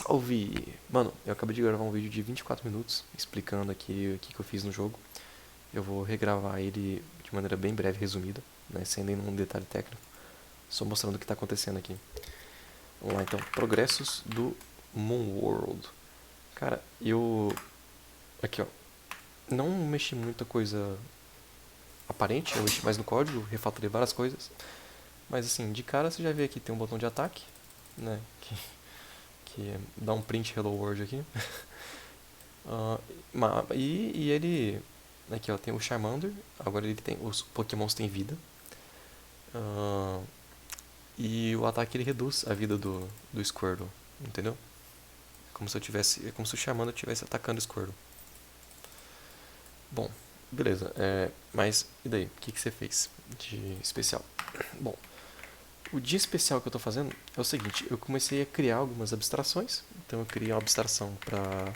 Salve! Mano, eu acabei de gravar um vídeo de 24 minutos explicando aqui o que eu fiz no jogo. Eu vou regravar ele de maneira bem breve, resumida, né, sem nenhum detalhe técnico, só mostrando o que está acontecendo aqui. Vamos lá então, progressos do Moon World. Cara, eu... Aqui ó, não mexi muita coisa aparente, eu mexi mais no código, refatorei várias coisas. Mas assim, de cara você já vê aqui tem um botão de ataque, né, que dá um print Hello World aqui. Ah, e ele. Aqui ó, tem o Charmander. Agora ele tem. Os Pokémons têm vida. Ah, e o ataque ele reduz a vida do Squirtle. Entendeu? Como se eu tivesse. É como se o Charmander estivesse atacando o Squirtle. Bom, beleza. Mas e daí? O que você fez de especial? Bom, o de especial que eu tô fazendo é o seguinte: eu comecei a criar algumas abstrações. Então eu criei uma abstração para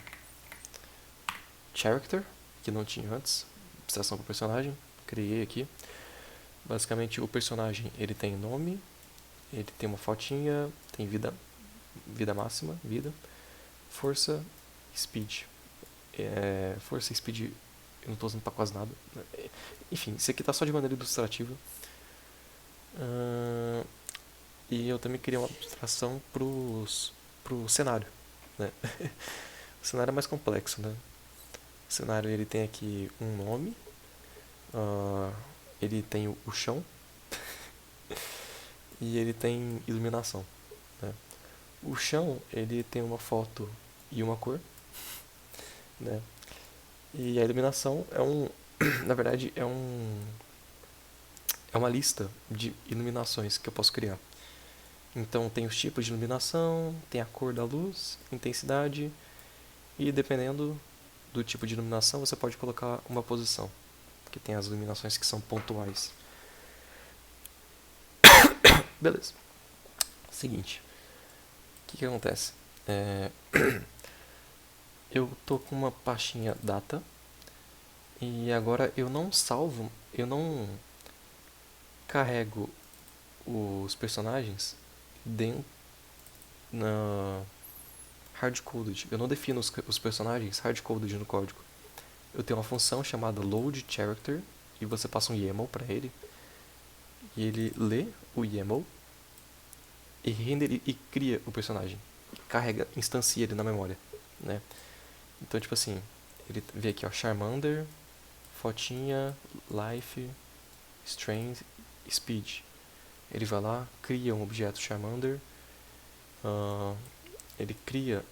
character, que não tinha antes, abstração para personagem, criei aqui. Basicamente o personagem ele tem nome, ele tem uma fotinha, tem vida máxima, vida, força, speed. Força e speed eu não estou usando para quase nada. Enfim, isso aqui está só de maneira ilustrativa. E eu também criei uma abstração pro cenário, né? O cenário é mais complexo, né? O cenário ele tem aqui um nome, ele tem o chão e ele tem iluminação, né? O chão ele tem uma foto e uma cor, né? E a iluminação na verdade é uma lista de iluminações que eu posso criar. Então tem os tipos de iluminação, tem a cor da luz, intensidade e dependendo do tipo de iluminação você pode colocar uma posição, porque tem as iluminações que são pontuais. Beleza. Seguinte, o que acontece? Eu tô com uma pastinha data e agora eu não carrego os personagens dentro na hardcoded. Eu não defino os personagens hardcoded no código. Eu tenho uma função chamada load character e você passa um YAML para ele e ele lê o YAML e cria o personagem, carrega, instancia ele na memória, né? Então tipo assim, ele vê aqui ó, Charmander, fotinha, life, strength, speed. Ele vai lá, cria um objeto Charmander, ele cria,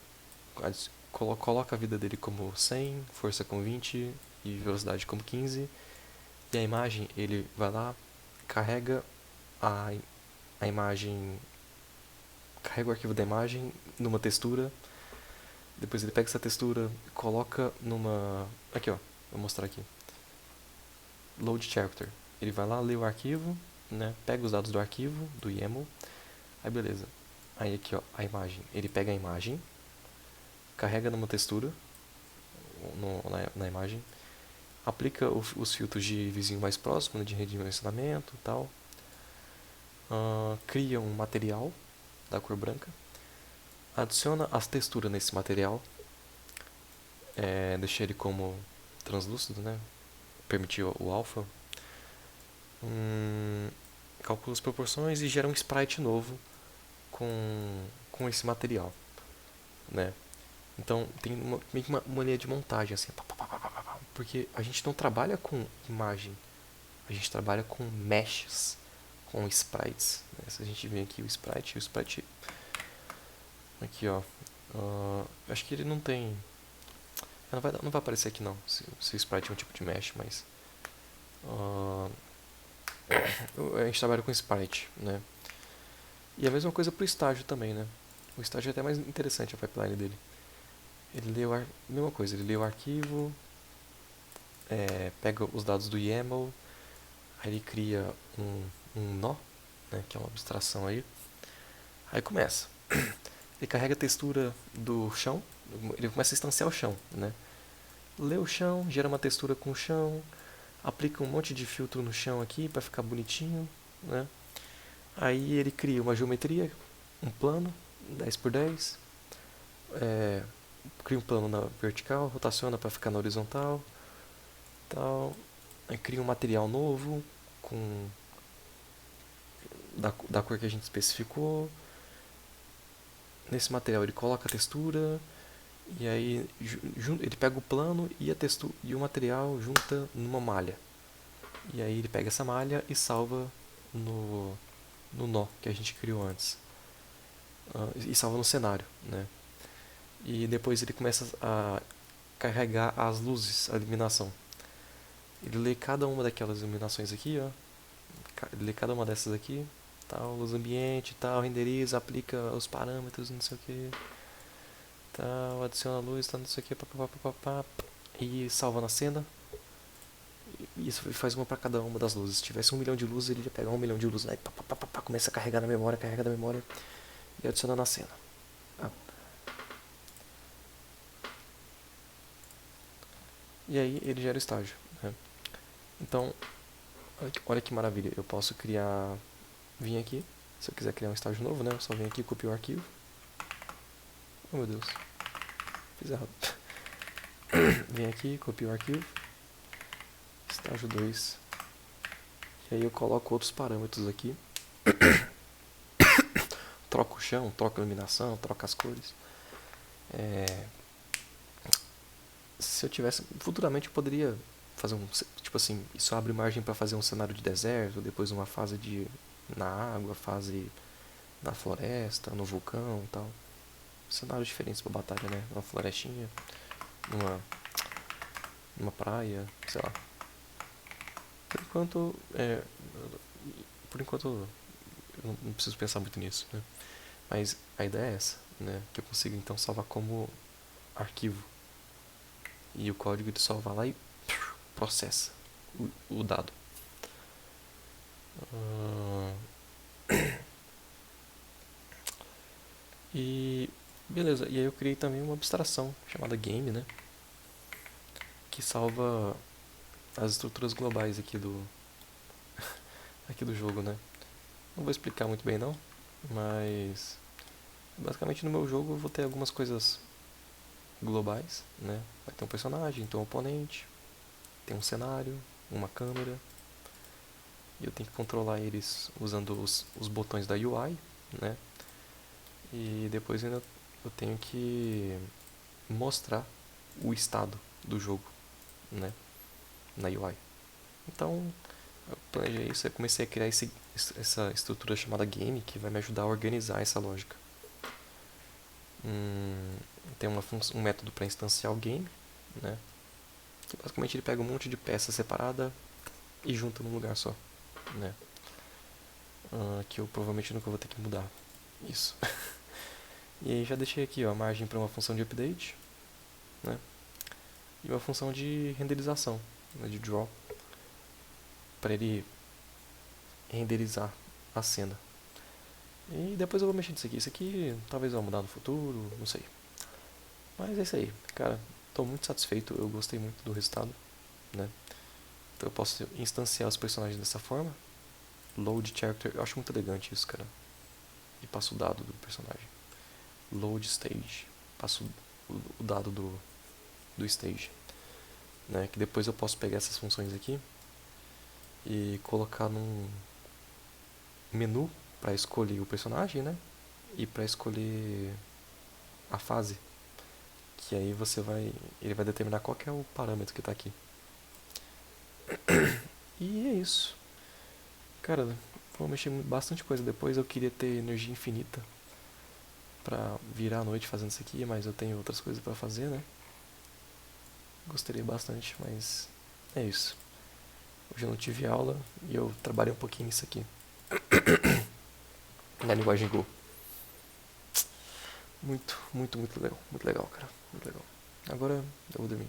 coloca a vida dele como 100, força como 20 e velocidade como 15. E a imagem, ele vai lá, carrega a imagem, carrega o arquivo da imagem numa textura. Depois ele pega essa textura e coloca numa... Aqui ó, vou mostrar aqui. Load character. Ele vai lá, lê o arquivo, né? Pega os dados do arquivo, do YAML. Aí beleza. Aí aqui ó, a imagem. Ele pega a imagem, carrega numa textura na imagem, aplica os filtros de vizinho mais próximo, né, de redimensionamento e tal, cria um material da cor branca, adiciona as texturas nesse material, deixa ele como translúcido, né, permitir o alpha, calcula as proporções e gera um sprite novo com esse material, né. Então tem meio que uma linha de montagem assim, porque a gente não trabalha com imagem, a gente trabalha com meshes, com sprites, né? Se a gente vê aqui o sprite aqui ó, acho que ele não tem, não vai aparecer aqui não, se o sprite é um tipo de mesh, mas a gente trabalha com sprite, né? E a mesma coisa para o estágio também, né? O estágio é até mais interessante a pipeline dele. Ele lê mesma coisa, ele lê o arquivo, pega os dados do YAML, aí ele cria um nó, né, que é uma abstração aí começa. Ele carrega a textura do chão, ele começa a instanciar o chão, né? Lê o chão, gera uma textura com o chão, aplica um monte de filtro no chão aqui para ficar bonitinho, né? Aí ele cria uma geometria, um plano, 10 por 10, cria um plano na vertical, rotaciona para ficar na horizontal, tal. Aí cria um material novo com da cor que a gente especificou. Nesse material ele coloca a textura e aí ele pega o plano e a textura e o material junta numa malha. E aí ele pega essa malha e salva no nó que a gente criou antes. E salva no cenário, né? E depois ele começa a carregar as luzes, a iluminação. Ele lê cada uma daquelas iluminações aqui, ó. Ele lê cada uma dessas aqui, tal, luz ambiente, tal, renderiza, aplica os parâmetros, não sei o que, tal, adiciona luz, tal, não sei o que, papapá, e salva na cena. E isso faz uma para cada uma das luzes. Se tivesse 1 milhão de luzes, ele ia pegar 1 milhão de luzes, aí começa a carregar na memória, carrega na memória e adiciona na cena. E aí ele gera o estágio, né? Então, olha que maravilha, eu posso criar, vir aqui, se eu quiser criar um estágio novo, né? Eu só venho aqui, copio o arquivo. Oh meu Deus, fiz errado. Vem aqui, copio o arquivo, estágio 2. E aí eu coloco outros parâmetros aqui. Troco o chão, troco a iluminação, troco as cores. Se eu tivesse, futuramente eu poderia fazer tipo assim, isso abre margem para fazer um cenário de deserto, depois uma fase na água, fase na floresta, no vulcão, e tal. Cenários diferentes para batalha, né? Uma florestinha, numa praia, sei lá. Por enquanto, eu não preciso pensar muito nisso, né? Mas a ideia é essa, né? Que eu consigo então salvar como arquivo. E o código ele só vai lá e processa o dado. E beleza, e aí eu criei também uma abstração chamada game, né? Que salva as estruturas globais aqui do jogo, né? Não vou explicar muito bem não, mas basicamente no meu jogo eu vou ter algumas coisas globais, né? Vai ter um personagem, tem um oponente, tem um cenário, uma câmera, e eu tenho que controlar eles usando os botões da UI, né? E depois ainda eu tenho que mostrar o estado do jogo, né? Na UI. Então, eu planejei isso, eu comecei a criar essa estrutura chamada game que vai me ajudar a organizar essa lógica. Tem um método para instanciar o game, né? Que basicamente ele pega um monte de peça separada e junta num lugar só, né? Que eu provavelmente nunca vou ter que mudar isso. E aí já deixei aqui ó, a margem para uma função de update, né? E uma função de renderização, né? De draw, para ele renderizar a cena. E depois eu vou mexer nisso aqui. Isso aqui talvez vá mudar no futuro, não sei. Mas é isso aí, cara. Estou muito satisfeito, eu gostei muito do resultado, né? Então eu posso instanciar os personagens dessa forma. Load character, eu acho muito elegante isso, cara. E passo o dado do personagem. Load stage, passo o dado do stage, né? Que depois eu posso pegar essas funções aqui e colocar num menu para escolher o personagem, né? E para escolher a fase, que aí ele vai determinar qual que é o parâmetro que está aqui. E é isso. Cara, vou mexer bastante coisa depois. Eu queria ter energia infinita pra virar a noite fazendo isso aqui, mas eu tenho outras coisas pra fazer, né? Gostaria bastante, mas é isso. Hoje eu não tive aula e eu trabalhei um pouquinho nisso aqui. Na linguagem Go. Muito, muito, muito legal. Muito legal, cara. Muito legal. Agora eu vou dormir.